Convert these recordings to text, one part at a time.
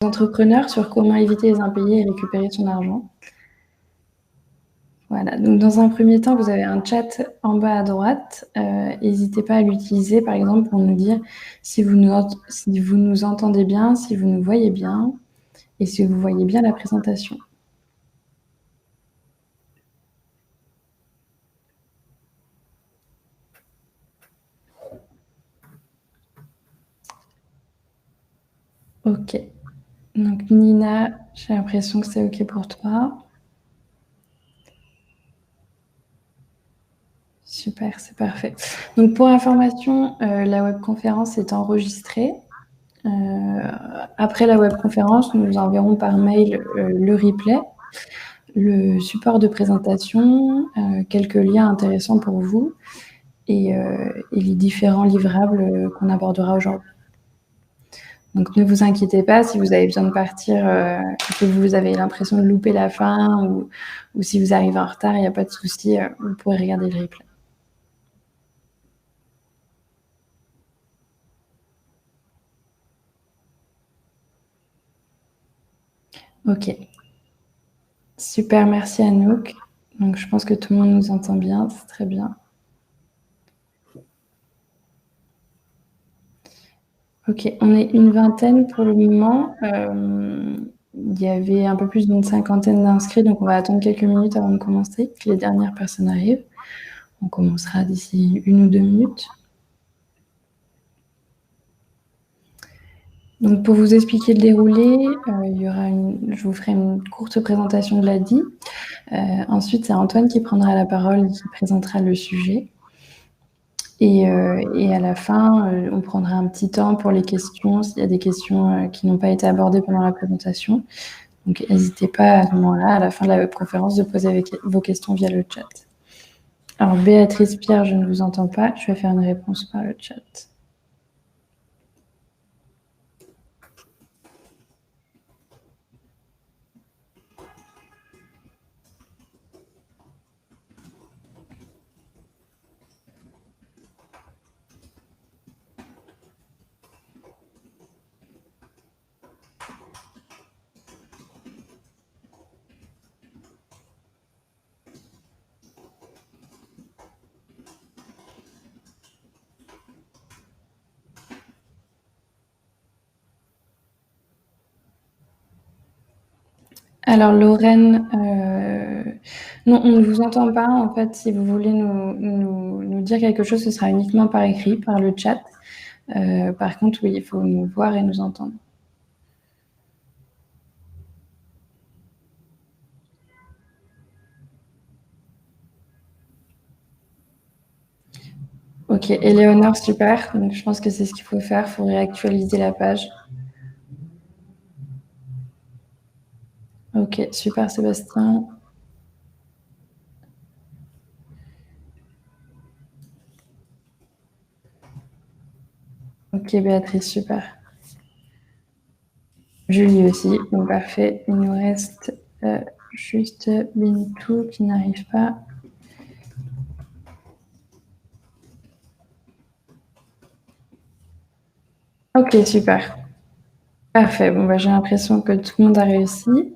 entrepreneurs sur comment éviter les impayés et récupérer son argent. Voilà, donc dans un premier temps, vous avez un chat en bas à droite. N'hésitez pas à l'utiliser, par exemple, pour nous dire si vous nous entendez bien, si vous nous voyez bien et si vous voyez bien la présentation. Ok. Donc Nina, j'ai l'impression que c'est ok pour toi. Super, c'est parfait. Donc pour information, la webconférence est enregistrée. Après la webconférence, nous vous enverrons par mail le replay, le support de présentation, quelques liens intéressants pour vous et les différents livrables qu'on abordera aujourd'hui. Donc ne vous inquiétez pas si vous avez besoin de partir et que vous avez l'impression de louper la fin ou si vous arrivez en retard, il n'y a pas de souci, vous pourrez regarder le replay. Ok. Super, merci Anouk. Donc je pense que tout le monde nous entend bien, c'est très bien. Ok, on est une vingtaine pour le moment. Il y avait un peu plus d'une cinquantaine d'inscrits, donc on va attendre quelques minutes avant de commencer, que les dernières personnes arrivent. On commencera d'ici 1 ou 2 minutes. Donc pour vous expliquer le déroulé, je vous ferai une courte présentation de l'ADI. Ensuite, c'est Antoine qui prendra la parole et qui présentera le sujet. Et à la fin, on prendra un petit temps pour les questions, s'il y a des questions qui n'ont pas été abordées pendant la présentation. Donc n'hésitez pas à ce moment-là, à la fin de la webconférence, de poser vos questions via le chat. Alors Béatrice, Pierre, je ne vous entends pas. Je vais faire une réponse par le chat. Alors Lorraine, non, on ne vous entend pas. En fait, si vous voulez nous dire quelque chose, ce sera uniquement par écrit, par le chat. Par contre, oui, il faut nous voir et nous entendre. Ok, Éléonore, super. Donc je pense que c'est ce qu'il faut faire. Il faut réactualiser la page. Ok, super Sébastien. Ok Béatrice, super. Julie aussi, donc parfait. Il nous reste juste Bintou qui n'arrive pas. Ok, super. Parfait. Bon, bah, j'ai l'impression que tout le monde a réussi.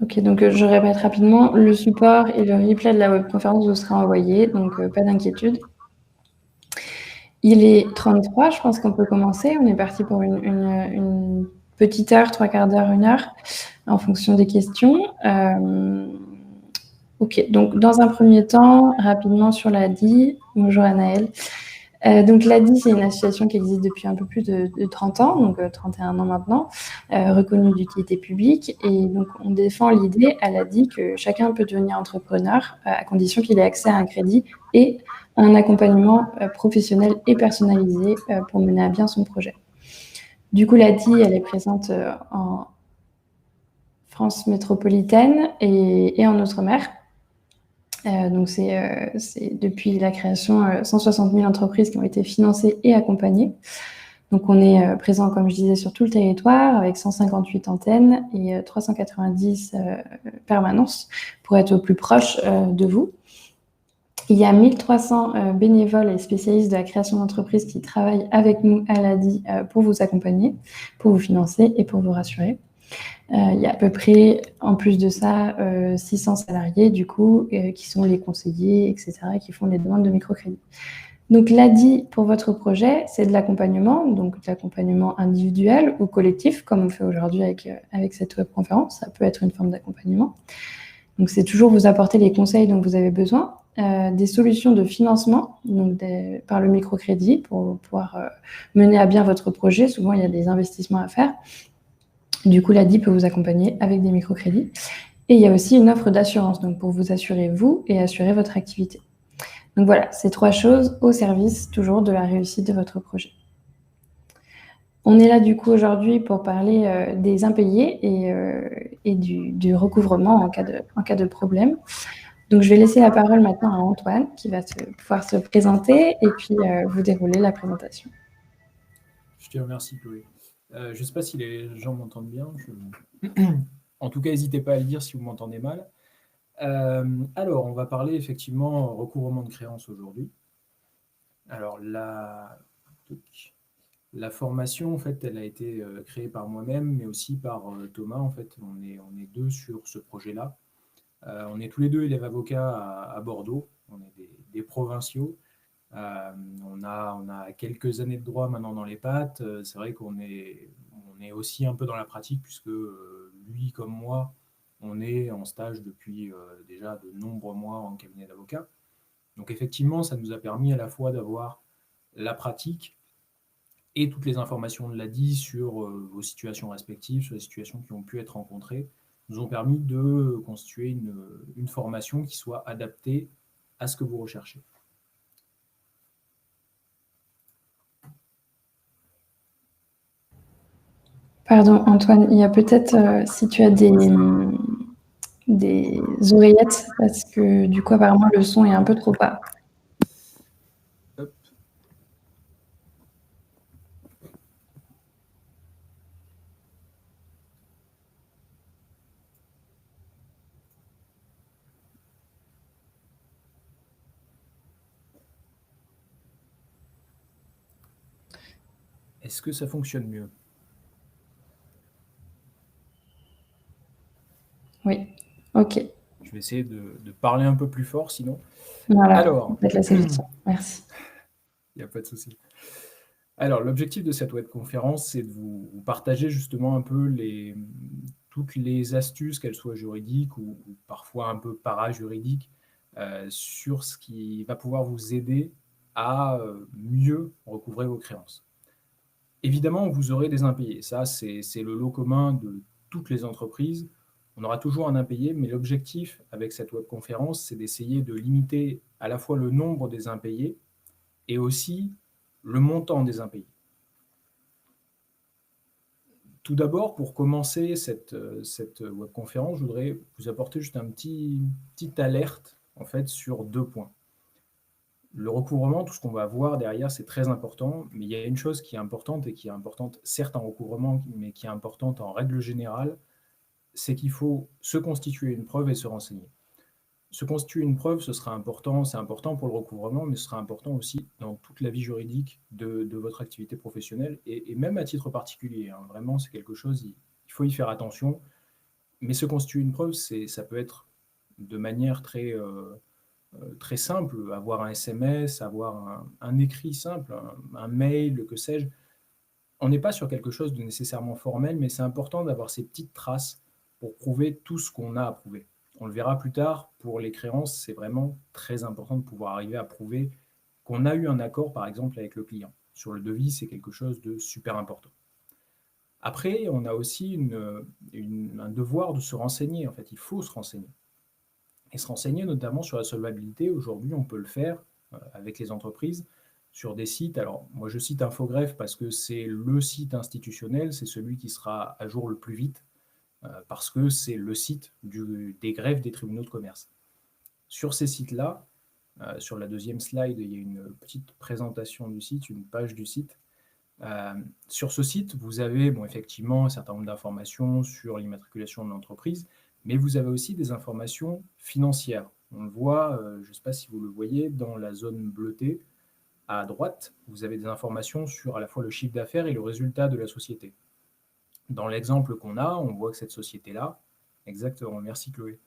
Ok, donc je répète rapidement, le support et le replay de la webconférence vous sera envoyé, donc pas d'inquiétude. Il est 33, je pense qu'on peut commencer. On est parti pour une petite heure, 3/4 d'heure, 1 heure, en fonction des questions. Ok, donc dans un premier temps, rapidement sur l'ADI. Bonjour Anaëlle. Donc l'ADI, c'est une association qui existe depuis un peu plus de 30 ans, donc 31 ans maintenant, reconnue d'utilité publique. Et donc on défend l'idée à l'ADI que chacun peut devenir entrepreneur à condition qu'il ait accès à un crédit et un accompagnement professionnel et personnalisé pour mener à bien son projet. Du coup, l'ADI, elle est présente en France métropolitaine et en Outre-mer. Donc c'est depuis la création 160 000 entreprises qui ont été financées et accompagnées. Donc on est présent, comme je disais, sur tout le territoire avec 158 antennes et 390 permanences pour être au plus proche de vous. Il y a 1300 bénévoles et spécialistes de la création d'entreprise qui travaillent avec nous à l'ADI pour vous accompagner, pour vous financer et pour vous rassurer. Il y a à peu près, en plus de ça, 600 salariés, du coup, qui sont les conseillers, etc., qui font les demandes de microcrédit. Donc, l'ADI pour votre projet, c'est de l'accompagnement, donc de l'accompagnement individuel ou collectif, comme on fait aujourd'hui avec cette webconférence. Ça peut être une forme d'accompagnement. Donc, c'est toujours vous apporter les conseils dont vous avez besoin, des solutions de financement, donc par le microcrédit, pour pouvoir mener à bien votre projet. Souvent, il y a des investissements à faire. Du coup, l'ADI peut vous accompagner avec des microcrédits. Et il y a aussi une offre d'assurance, donc pour vous assurer vous et assurer votre activité. Donc voilà, ces 3 choses au service toujours de la réussite de votre projet. On est là du coup aujourd'hui pour parler des impayés et du recouvrement en cas de problème. Donc je vais laisser la parole maintenant à Antoine qui va pouvoir se présenter et puis vous dérouler la présentation. Je te remercie, Chloé. Je ne sais pas si les gens m'entendent bien. En tout cas, n'hésitez pas à le dire si vous m'entendez mal. Alors, on va parler effectivement recouvrement de créances aujourd'hui. Alors, la formation, en fait, elle a été créée par moi-même, mais aussi par Thomas. En fait, on est deux sur ce projet-là. On est tous les deux élèves avocats à Bordeaux. On est des provinciaux. On a quelques années de droit maintenant dans les pattes. C'est vrai qu'on est aussi un peu dans la pratique, puisque lui comme moi, on est en stage depuis déjà de nombreux mois en cabinet d'avocat. Donc effectivement, ça nous a permis à la fois d'avoir la pratique et toutes les informations de l'ADI sur vos situations respectives, sur les situations qui ont pu être rencontrées, nous ont permis de constituer une formation qui soit adaptée à ce que vous recherchez. Pardon Antoine, il y a peut-être, si tu as des oreillettes, parce que du coup apparemment le son est un peu trop bas. Hop. Est-ce que ça fonctionne mieux? Oui, ok. Je vais essayer de parler un peu plus fort, sinon. Voilà, Alors, peut-être la solution. Merci. il n'y a pas de souci. Alors, l'objectif de cette webconférence, c'est de vous partager justement un peu toutes les astuces, qu'elles soient juridiques ou parfois un peu para-juridiques, sur ce qui va pouvoir vous aider à mieux recouvrer vos créances. Évidemment, vous aurez des impayés. Ça, c'est le lot commun de toutes les entreprises. On aura toujours un impayé, mais l'objectif avec cette webconférence, c'est d'essayer de limiter à la fois le nombre des impayés et aussi le montant des impayés. Tout d'abord, pour commencer cette webconférence, je voudrais vous apporter juste un petite alerte en fait, sur 2 points. Le recouvrement, tout ce qu'on va voir derrière, c'est très important, mais il y a une chose qui est importante et qui est importante certes en recouvrement, mais qui est importante en règle générale, c'est qu'il faut se constituer une preuve et se renseigner. Se constituer une preuve, ce sera important, c'est important pour le recouvrement, mais ce sera important aussi dans toute la vie juridique de votre activité professionnelle et même à titre particulier. Hein. Vraiment, c'est quelque chose, il faut y faire attention. Mais se constituer une preuve, ça peut être de manière très simple, avoir un SMS, avoir un écrit simple, un mail, que sais-je. On n'est pas sur quelque chose de nécessairement formel, mais c'est important d'avoir ces petites traces pour prouver tout ce qu'on a à prouver. On le verra plus tard, pour les créances, c'est vraiment très important de pouvoir arriver à prouver qu'on a eu un accord, par exemple, avec le client. Sur le devis, c'est quelque chose de super important. Après, on a aussi un devoir de se renseigner. En fait, il faut se renseigner. Et se renseigner notamment sur la solvabilité. Aujourd'hui, on peut le faire avec les entreprises sur des sites. Alors, moi, je cite Infogreffe parce que c'est le site institutionnel, c'est celui qui sera à jour le plus vite, parce que c'est le site des greffes des tribunaux de commerce. Sur ces sites-là, sur la deuxième slide, il y a une petite présentation du site, une page du site. Sur ce site, vous avez effectivement un certain nombre d'informations sur l'immatriculation de l'entreprise, mais vous avez aussi des informations financières. On le voit, je ne sais pas si vous le voyez, dans la zone bleutée, à droite, vous avez des informations sur à la fois le chiffre d'affaires et le résultat de la société. Dans l'exemple qu'on a, on voit que cette société-là, exactement, merci Chloé,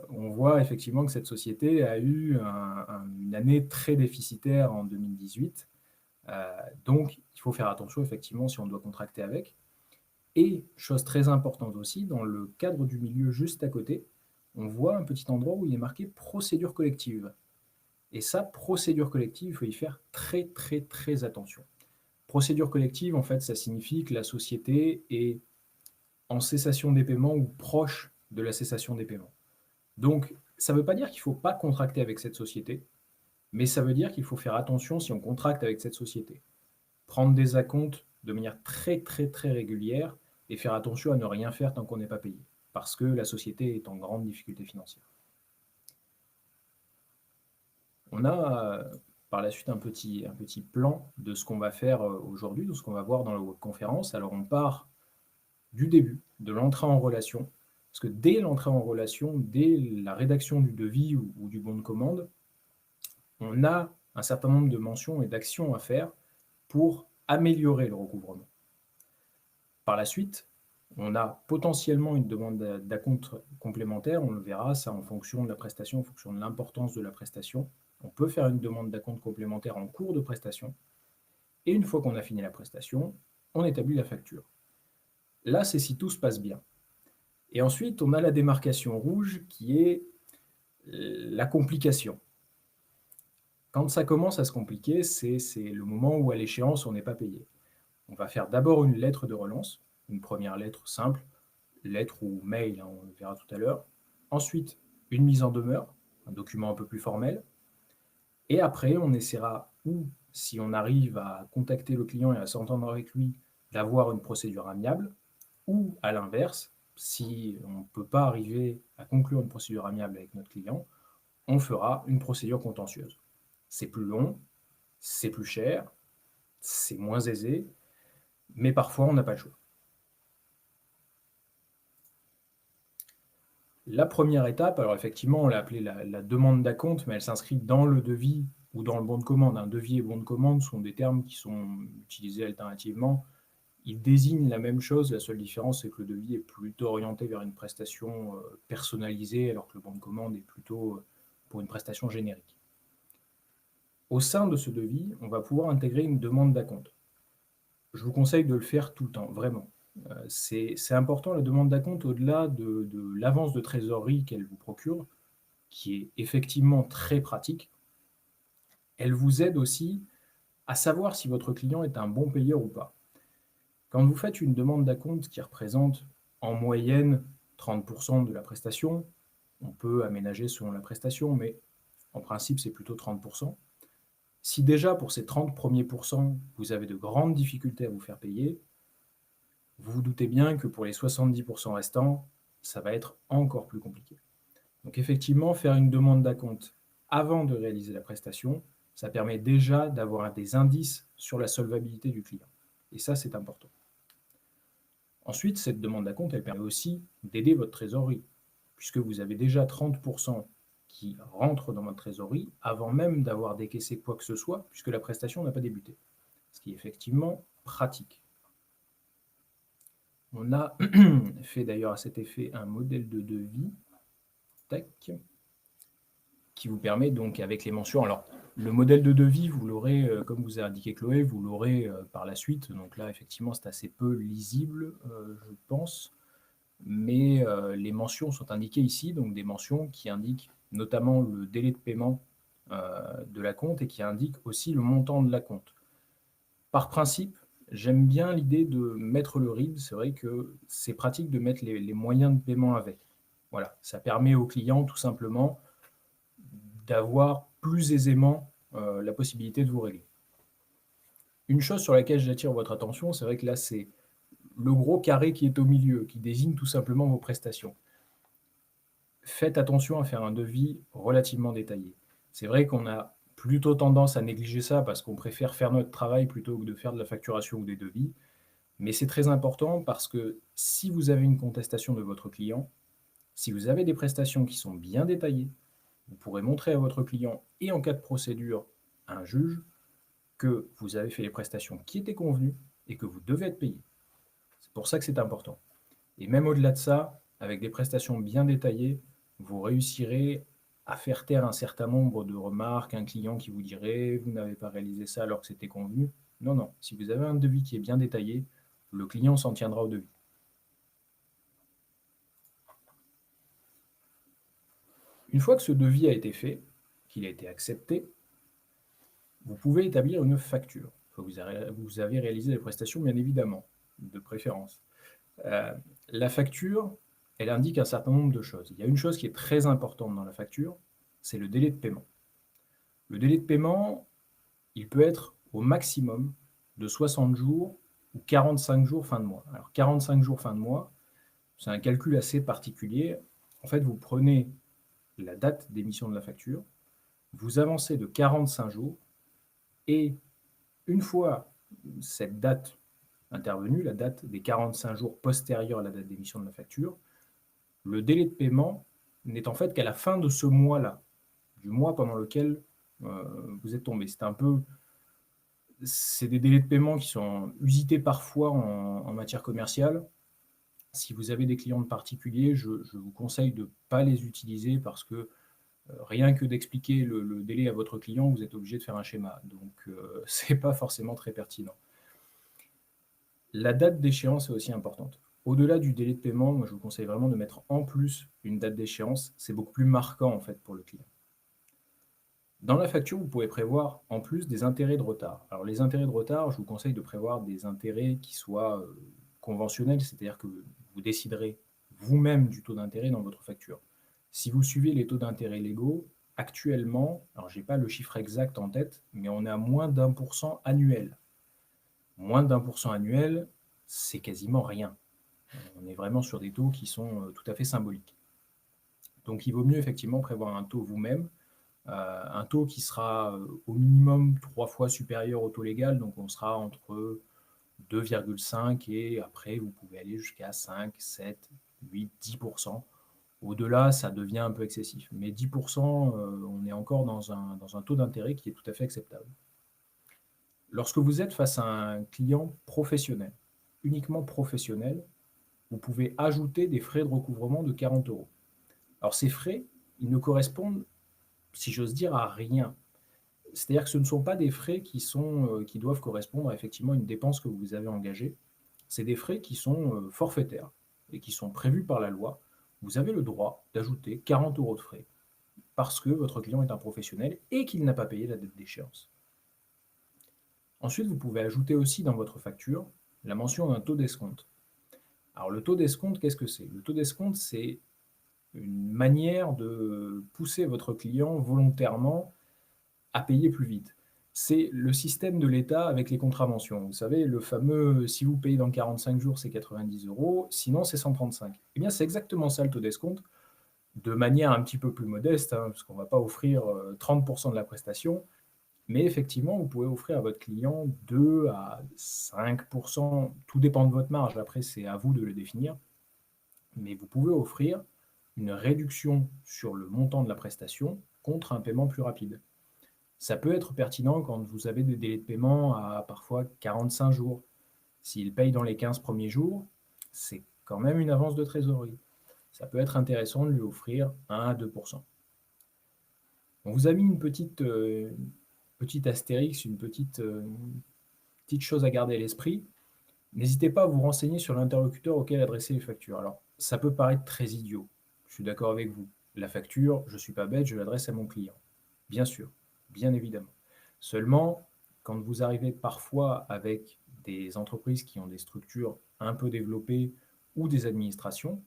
on voit effectivement que cette société a eu une année très déficitaire en 2018. Donc, il faut faire attention effectivement si on doit contracter avec. Et, chose très importante aussi, dans le cadre du milieu juste à côté, on voit un petit endroit où il est marqué procédure collective. Et ça, procédure collective, il faut y faire très très très attention. Procédure collective, en fait, ça signifie que la société est en cessation des paiements ou proche de la cessation des paiements. Donc, ça ne veut pas dire qu'il ne faut pas contracter avec cette société, mais ça veut dire qu'il faut faire attention si on contracte avec cette société. Prendre des acomptes de manière très très très régulière et faire attention à ne rien faire tant qu'on n'est pas payé, parce que la société est en grande difficulté financière. On a par la suite un petit plan de ce qu'on va faire aujourd'hui, de ce qu'on va voir dans la webconférence. Alors on part du début, de l'entrée en relation, parce que dès l'entrée en relation, dès la rédaction du devis ou du bon de commande, on a un certain nombre de mentions et d'actions à faire pour améliorer le recouvrement. Par la suite, on a potentiellement une demande d'acompte complémentaire, on le verra, ça en fonction de la prestation, en fonction de l'importance de la prestation. On peut faire une demande d'acompte complémentaire en cours de prestation, et une fois qu'on a fini la prestation, on établit la facture. Là, c'est si tout se passe bien. Et ensuite, on a la démarcation rouge qui est la complication. Quand ça commence à se compliquer, c'est le moment où à l'échéance, on n'est pas payé. On va faire d'abord une lettre de relance, une première lettre simple, lettre ou mail, hein, on le verra tout à l'heure. Ensuite, une mise en demeure, un document un peu plus formel. Et après, on essaiera, ou si on arrive à contacter le client et à s'entendre avec lui, d'avoir une procédure amiable, ou à l'inverse, si on ne peut pas arriver à conclure une procédure amiable avec notre client, on fera une procédure contentieuse. C'est plus long, c'est plus cher, c'est moins aisé, mais parfois on n'a pas le choix. La première étape, alors effectivement, on l'a appelée la demande d'acompte, mais elle s'inscrit dans le devis ou dans le bon de commande. Un devis et bon de commande sont des termes qui sont utilisés alternativement. Ils désignent la même chose, la seule différence, c'est que le devis est plutôt orienté vers une prestation personnalisée, alors que le bon de commande est plutôt pour une prestation générique. Au sein de ce devis, on va pouvoir intégrer une demande d'acompte. Je vous conseille de le faire tout le temps, vraiment. C'est important, la demande d'acompte, au-delà de l'avance de trésorerie qu'elle vous procure, qui est effectivement très pratique. Elle vous aide aussi à savoir si votre client est un bon payeur ou pas. Quand vous faites une demande d'acompte qui représente en moyenne 30% de la prestation, on peut aménager selon la prestation, mais en principe c'est plutôt 30%. Si déjà pour ces 30 premiers pourcents, vous avez de grandes difficultés à vous faire payer, vous vous doutez bien que pour les 70% restants, ça va être encore plus compliqué. Donc effectivement, faire une demande d'acompte avant de réaliser la prestation, ça permet déjà d'avoir des indices sur la solvabilité du client. Et ça, c'est important. Ensuite, cette demande d'acompte, elle permet aussi d'aider votre trésorerie, puisque vous avez déjà 30% qui rentrent dans votre trésorerie avant même d'avoir décaissé quoi que ce soit, puisque la prestation n'a pas débuté. Ce qui est effectivement pratique. On a fait d'ailleurs à cet effet un modèle de devis, tac, qui vous permet donc avec les mentions. Alors, le modèle de devis, vous l'aurez, comme vous a indiqué Chloé, vous l'aurez par la suite. Donc là, effectivement, c'est assez peu lisible, je pense. Mais les mentions sont indiquées ici, donc des mentions qui indiquent notamment le délai de paiement de l'acompte et qui indiquent aussi le montant de l'acompte. Par principe, j'aime bien l'idée de mettre le RIB. C'est vrai que c'est pratique de mettre les moyens de paiement avec. Voilà, ça permet au client tout simplement d'avoir plus aisément la possibilité de vous régler. Une chose sur laquelle j'attire votre attention, c'est vrai que là, c'est le gros carré qui est au milieu, qui désigne tout simplement vos prestations. Faites attention à faire un devis relativement détaillé. C'est vrai qu'on a plutôt tendance à négliger ça parce qu'on préfère faire notre travail plutôt que de faire de la facturation ou des devis. Mais c'est très important parce que si vous avez une contestation de votre client, si vous avez des prestations qui sont bien détaillées, Vous pourrez montrer à votre client et en cas de procédure à un juge que vous avez fait les prestations qui étaient convenues et que vous devez être payé. C'est pour ça que c'est important. Et même au-delà de ça, avec des prestations bien détaillées, vous réussirez à faire taire un certain nombre de remarques, un client qui vous dirait vous n'avez pas réalisé ça alors que c'était convenu. Non, non, si vous avez un devis qui est bien détaillé, le client s'en tiendra au devis. Une fois que ce devis a été fait, qu'il a été accepté, vous pouvez établir une facture. Vous avez réalisé les prestations, bien évidemment, de préférence. La facture, elle indique un certain nombre de choses. Il y a une chose qui est très importante dans la facture, c'est le délai de paiement. Le délai de paiement, il peut être au maximum de 60 jours ou 45 jours fin de mois. Alors 45 jours fin de mois, c'est un calcul assez particulier. En fait, vous prenez la date d'émission de la facture, vous avancez de 45 jours et une fois cette date intervenue, la date des 45 jours postérieurs à la date d'émission de la facture, le délai de paiement n'est en fait qu'à la fin de ce mois-là, du mois pendant lequel vous êtes tombé. C'est des délais de paiement qui sont usités parfois en matière commerciale. Si vous avez des clients de particuliers, je vous conseille de ne pas les utiliser parce que rien que d'expliquer le délai à votre client, vous êtes obligé de faire un schéma. Donc, ce n'est pas forcément très pertinent. La date d'échéance est aussi importante. Au-delà du délai de paiement, moi, je vous conseille vraiment de mettre en plus une date d'échéance. C'est beaucoup plus marquant en fait pour le client. Dans la facture, vous pouvez prévoir en plus des intérêts de retard. Alors les intérêts de retard, je vous conseille de prévoir des intérêts qui soient conventionnels, c'est-à-dire que vous déciderez vous-même du taux d'intérêt dans votre facture. Si vous suivez les taux d'intérêt légaux, actuellement, alors je n'ai pas le chiffre exact en tête, mais on est à moins d'1% annuel. Moins d'1% annuel, c'est quasiment rien. On est vraiment sur des taux qui sont tout à fait symboliques. Donc il vaut mieux effectivement prévoir un taux vous-même, un taux qui sera au minimum 3 fois supérieur au taux légal, donc on sera entre 2,5 et après vous pouvez aller jusqu'à 5, 7, 8, 10%. Au-delà, ça devient un peu excessif. Mais 10%, on est encore dans un taux d'intérêt qui est tout à fait acceptable. Lorsque vous êtes face à un client professionnel, uniquement professionnel, vous pouvez ajouter des frais de recouvrement de 40 euros. Alors ces frais, ils ne correspondent, si j'ose dire, à rien. C'est-à-dire que ce ne sont pas des frais qui doivent correspondre à effectivement une dépense que vous avez engagée. C'est des frais qui sont forfaitaires et qui sont prévus par la loi. Vous avez le droit d'ajouter 40 euros de frais parce que votre client est un professionnel et qu'il n'a pas payé la date d'échéance. Ensuite, vous pouvez ajouter aussi dans votre facture la mention d'un taux d'escompte. Alors le taux d'escompte, qu'est-ce que c'est? Le taux d'escompte, c'est une manière de pousser votre client volontairement à payer plus vite. C'est le système de l'État avec les contraventions. Vous savez, le fameux si vous payez dans 45 jours, c'est 90 euros, sinon c'est 135. Eh bien, c'est exactement ça le taux d'escompte, de manière un petit peu plus modeste, hein, parce qu'on ne va pas offrir 30% de la prestation, mais effectivement, vous pouvez offrir à votre client 2 à 5%, tout dépend de votre marge, après c'est à vous de le définir, mais vous pouvez offrir une réduction sur le montant de la prestation contre un paiement plus rapide. Ça peut être pertinent quand vous avez des délais de paiement à parfois 45 jours. S'il paye dans les 15 premiers jours, c'est quand même une avance de trésorerie. Ça peut être intéressant de lui offrir 1 à 2%. On vous a mis une petite astérix, une petite chose à garder à l'esprit. N'hésitez pas à vous renseigner sur l'interlocuteur auquel adresser les factures. Alors, ça peut paraître très idiot. Je suis d'accord avec vous. La facture, je ne suis pas bête, je l'adresse à mon client. Bien sûr, bien évidemment. Seulement, quand vous arrivez parfois avec des entreprises qui ont des structures un peu développées ou des administrations,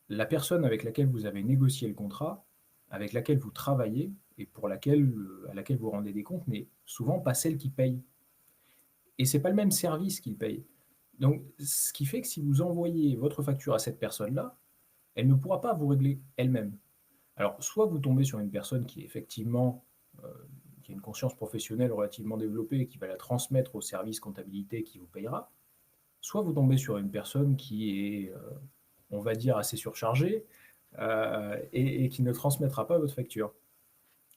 la personne avec laquelle vous avez négocié le contrat, avec laquelle vous travaillez et à laquelle vous rendez des comptes, n'est souvent pas celle qui paye. Et ce n'est pas le même service qu'il paye. Donc, ce qui fait que si vous envoyez votre facture à cette personne-là, elle ne pourra pas vous régler elle-même. Alors, soit vous tombez sur une personne qui effectivement qui a une conscience professionnelle relativement développée et qui va la transmettre au service comptabilité qui vous payera, soit vous tombez sur une personne qui est, on va dire, assez surchargée, et qui ne transmettra pas votre facture.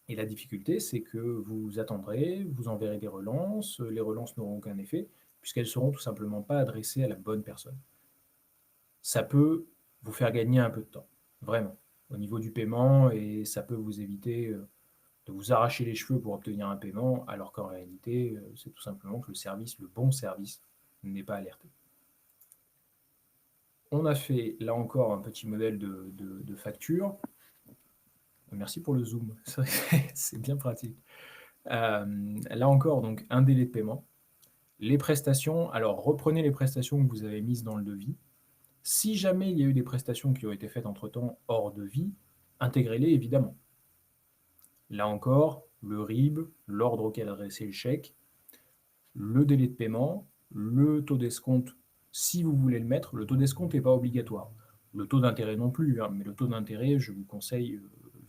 Et la difficulté, c'est que vous attendrez, vous enverrez des relances, les relances n'auront aucun effet, puisqu'elles seront tout simplement pas adressées à la bonne personne. Ça peut vous faire gagner un peu de temps, vraiment, au niveau du paiement, et ça peut vous éviter de vous arracher les cheveux pour obtenir un paiement, alors qu'en réalité, c'est tout simplement que le service, le bon service, n'est pas alerté. On a fait, là encore, un petit modèle de facture. Merci pour le zoom, c'est bien pratique. Là encore, donc, un délai de paiement. Les prestations, alors reprenez les prestations que vous avez mises dans le devis. Si jamais il y a eu des prestations qui ont été faites entre-temps hors devis, intégrez-les évidemment. Là encore, le RIB, l'ordre auquel adresser le chèque, le délai de paiement, le taux d'escompte, si vous voulez le mettre. Le taux d'escompte n'est pas obligatoire. Le taux d'intérêt non plus, hein, mais le taux d'intérêt, je vous conseille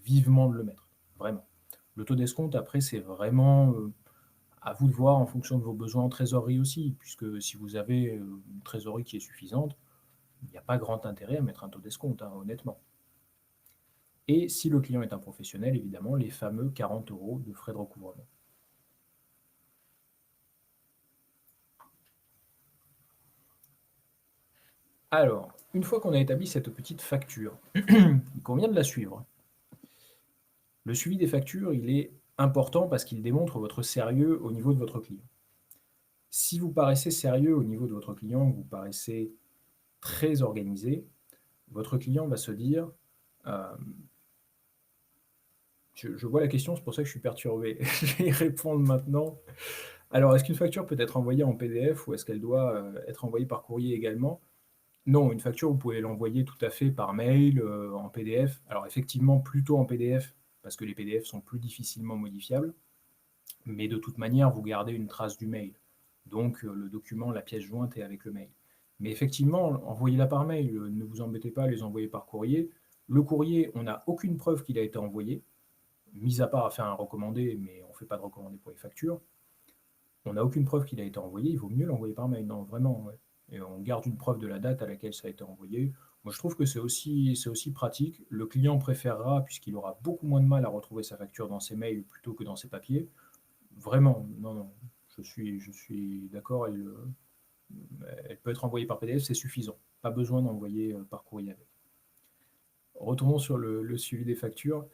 vivement de le mettre, vraiment. Le taux d'escompte, après, c'est vraiment à vous de voir en fonction de vos besoins en trésorerie aussi, puisque si vous avez une trésorerie qui est suffisante, il n'y a pas grand intérêt à mettre un taux d'escompte, hein, honnêtement. Et si le client est un professionnel, évidemment, les fameux 40 € de frais de recouvrement. Alors, une fois qu'on a établi cette petite facture, il convient de la suivre. Le suivi des factures, il est important parce qu'il démontre votre sérieux au niveau de votre client. Si vous paraissez sérieux au niveau de votre client, vous paraissez très organisé, votre client va se dire je vois la question, c'est pour ça que je suis perturbé. Je vais y répondre maintenant. Alors, est-ce qu'une facture peut être envoyée en PDF ou est-ce qu'elle doit être envoyée par courrier également? Non, une facture, vous pouvez l'envoyer tout à fait par mail, en PDF. Alors effectivement, plutôt en PDF, parce que les PDF sont plus difficilement modifiables. Mais de toute manière, vous gardez une trace du mail. Donc le document, la pièce jointe est avec le mail. Mais effectivement, envoyez-la par mail. Ne vous embêtez pas à les envoyer par courrier. Le courrier, on n'a aucune preuve qu'il a été envoyé, mis à part à faire un recommandé, mais on ne fait pas de recommandé pour les factures. On n'a aucune preuve qu'il a été envoyé, il vaut mieux l'envoyer par mail. Non, vraiment, ouais. Et on garde une preuve de la date à laquelle ça a été envoyé. Moi, je trouve que c'est aussi pratique. Le client préférera, puisqu'il aura beaucoup moins de mal à retrouver sa facture dans ses mails plutôt que dans ses papiers. Vraiment, non, non, je suis d'accord, elle peut être envoyée par PDF, c'est suffisant. Pas besoin d'envoyer par courrier avec. Retournons sur le suivi des factures.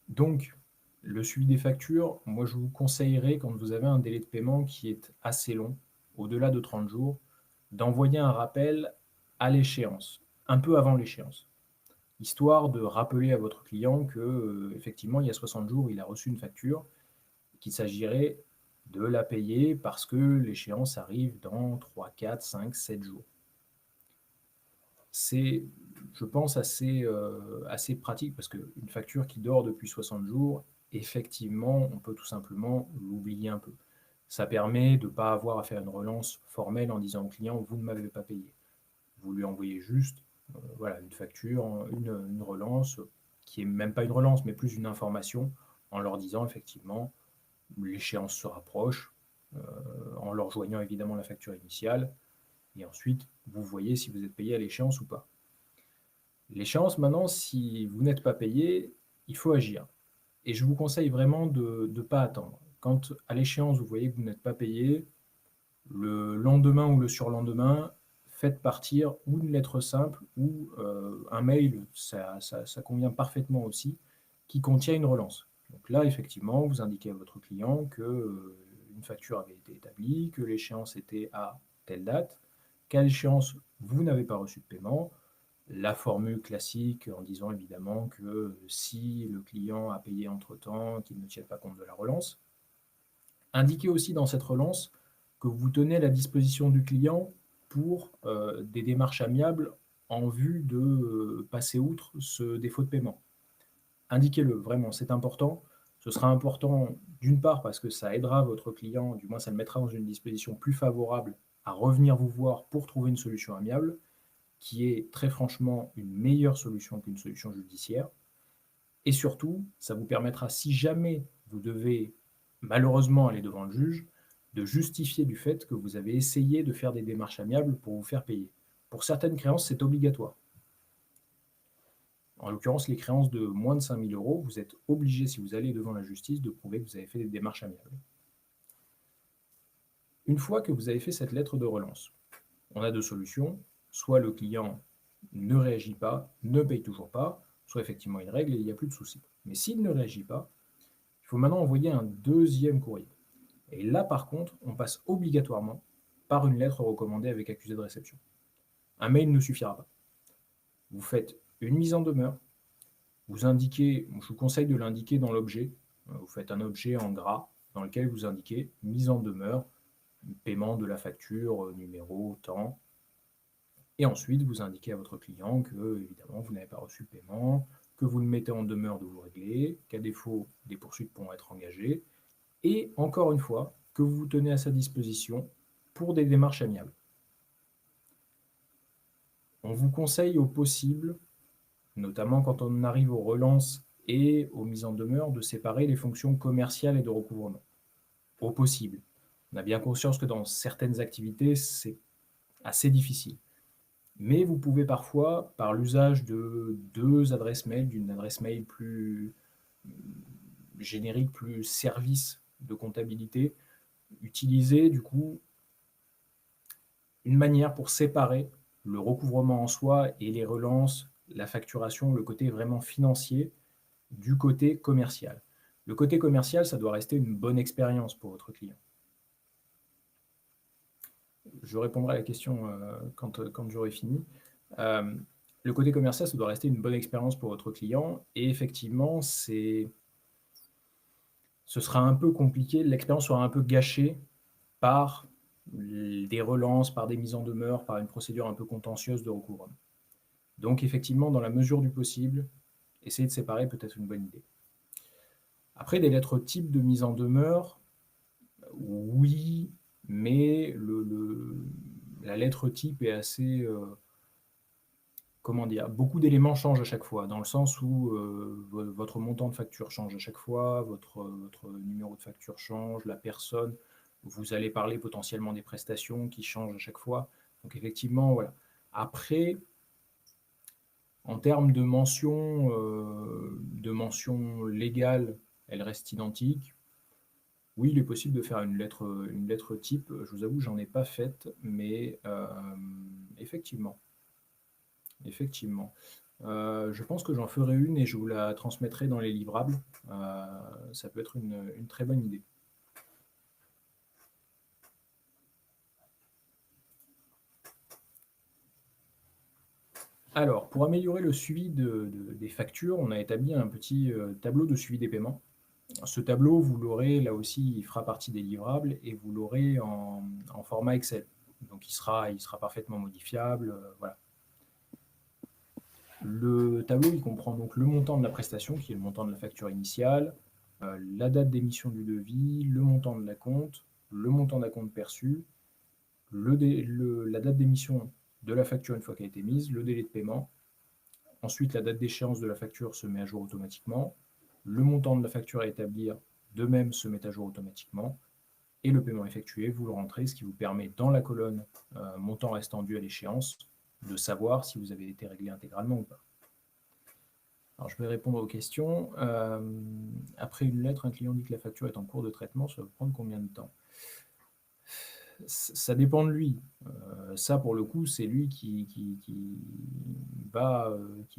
Donc, le suivi des factures, moi je vous conseillerais, quand vous avez un délai de paiement qui est assez long, au-delà de 30 jours, d'envoyer un rappel à l'échéance, un peu avant l'échéance, histoire de rappeler à votre client que, effectivement, il y a 60 jours, il a reçu une facture, qu'il s'agirait de la payer parce que l'échéance arrive dans 3, 4, 5, 7 jours. C'est, je pense, assez pratique parce qu'une facture qui dort depuis 60 jours, effectivement, on peut tout simplement l'oublier un peu. Ça permet de ne pas avoir à faire une relance formelle en disant au client « vous ne m'avez pas payé ». Vous lui envoyez juste voilà, une facture, une relance, qui n'est même pas une relance, mais plus une information, en leur disant effectivement l'échéance se rapproche, en leur joignant évidemment la facture initiale, et ensuite vous voyez si vous êtes payé à l'échéance ou pas. L'échéance maintenant, si vous n'êtes pas payé, il faut agir. Et je vous conseille vraiment de ne pas attendre. Quand à l'échéance vous voyez que vous n'êtes pas payé, le lendemain ou le surlendemain, faites partir ou une lettre simple ou un mail, ça convient parfaitement aussi, qui contient une relance. Donc là, effectivement, vous indiquez à votre client que une facture avait été établie, que l'échéance était à telle date, qu'à l'échéance, vous n'avez pas reçu de paiement. La formule classique en disant évidemment que si le client a payé entre-temps, qu'il ne tienne pas compte de la relance. Indiquez aussi dans cette relance que vous tenez à la disposition du client pour des démarches amiables en vue de passer outre ce défaut de paiement. Indiquez-le, vraiment, c'est important. Ce sera important d'une part parce que ça aidera votre client, du moins ça le mettra dans une disposition plus favorable à revenir vous voir pour trouver une solution amiable, qui est très franchement une meilleure solution qu'une solution judiciaire. Et surtout, ça vous permettra, si jamais vous devez malheureusement aller devant le juge, de justifier du fait que vous avez essayé de faire des démarches amiables pour vous faire payer. Pour certaines créances, c'est obligatoire. En l'occurrence, les créances de moins de 5 000 euros, vous êtes obligé, si vous allez devant la justice, de prouver que vous avez fait des démarches amiables. Une fois que vous avez fait cette lettre de relance, on a deux solutions. Soit le client ne réagit pas, ne paye toujours pas, soit effectivement il règle et il n'y a plus de souci. Mais s'il ne réagit pas, il faut maintenant envoyer un deuxième courrier. Et là, par contre, on passe obligatoirement par une lettre recommandée avec accusé de réception. Un mail ne suffira pas. Vous faites une mise en demeure, vous indiquez, je vous conseille de l'indiquer dans l'objet, vous faites un objet en gras dans lequel vous indiquez mise en demeure, paiement de la facture, numéro, temps, et ensuite vous indiquez à votre client que, évidemment, vous n'avez pas reçu le paiement, que vous le mettez en demeure de vous régler, qu'à défaut, des poursuites pourront être engagées, et encore une fois, que vous vous tenez à sa disposition pour des démarches amiables. On vous conseille au possible, notamment quand on arrive aux relances et aux mises en demeure, de séparer les fonctions commerciales et de recouvrement. Au possible. On a bien conscience que dans certaines activités, c'est assez difficile. Mais vous pouvez parfois, par l'usage de deux adresses mail, d'une adresse mail plus générique, plus service de comptabilité, utiliser du coup une manière pour séparer le recouvrement en soi et les relances, la facturation, le côté vraiment financier du côté commercial. Le côté commercial, ça doit rester une bonne expérience pour votre client. Je répondrai à la question quand j'aurai fini. Le côté commercial, ça doit rester une bonne expérience pour votre client. Et effectivement, ce sera un peu compliqué, l'expérience sera un peu gâchée par des relances, par des mises en demeure, par une procédure un peu contentieuse de recouvrement. Donc effectivement, dans la mesure du possible, essayer de séparer peut être une bonne idée. Après, des lettres type de mise en demeure, oui, mais la lettre type est assez... comment dire, beaucoup d'éléments changent à chaque fois, dans le sens où votre montant de facture change à chaque fois, votre numéro de facture change, la personne, vous allez parler potentiellement des prestations qui changent à chaque fois. Donc effectivement, voilà. Après, en termes de mention légale, elle reste identique. Oui, il est possible de faire une lettre type. Je vous avoue, j'en ai pas faite, mais effectivement. Effectivement. Je pense que j'en ferai une et je vous la transmettrai dans les livrables. Ça peut être une très bonne idée. Alors, pour améliorer le suivi des factures, on a établi un petit tableau de suivi des paiements. Ce tableau, vous l'aurez, là aussi, il fera partie des livrables et vous l'aurez en format Excel. Donc, il sera parfaitement modifiable. Voilà. Le tableau, il comprend donc le montant de la prestation, qui est le montant de la facture initiale, la date d'émission du devis, le montant de l'acompte, le montant d'acompte perçu, la date d'émission de la facture une fois qu'elle a été mise, le délai de paiement. Ensuite, la date d'échéance de la facture se met à jour automatiquement. Le montant de la facture à établir, de même, se met à jour automatiquement. Et le paiement effectué, vous le rentrez, ce qui vous permet, dans la colonne montant restant dû à l'échéance, de savoir si vous avez été réglé intégralement ou pas. Alors, je vais répondre aux questions. Après une lettre, un client dit que la facture est en cours de traitement, ça va prendre combien de temps? Ça dépend de lui. Ça, pour le coup, c'est lui qui va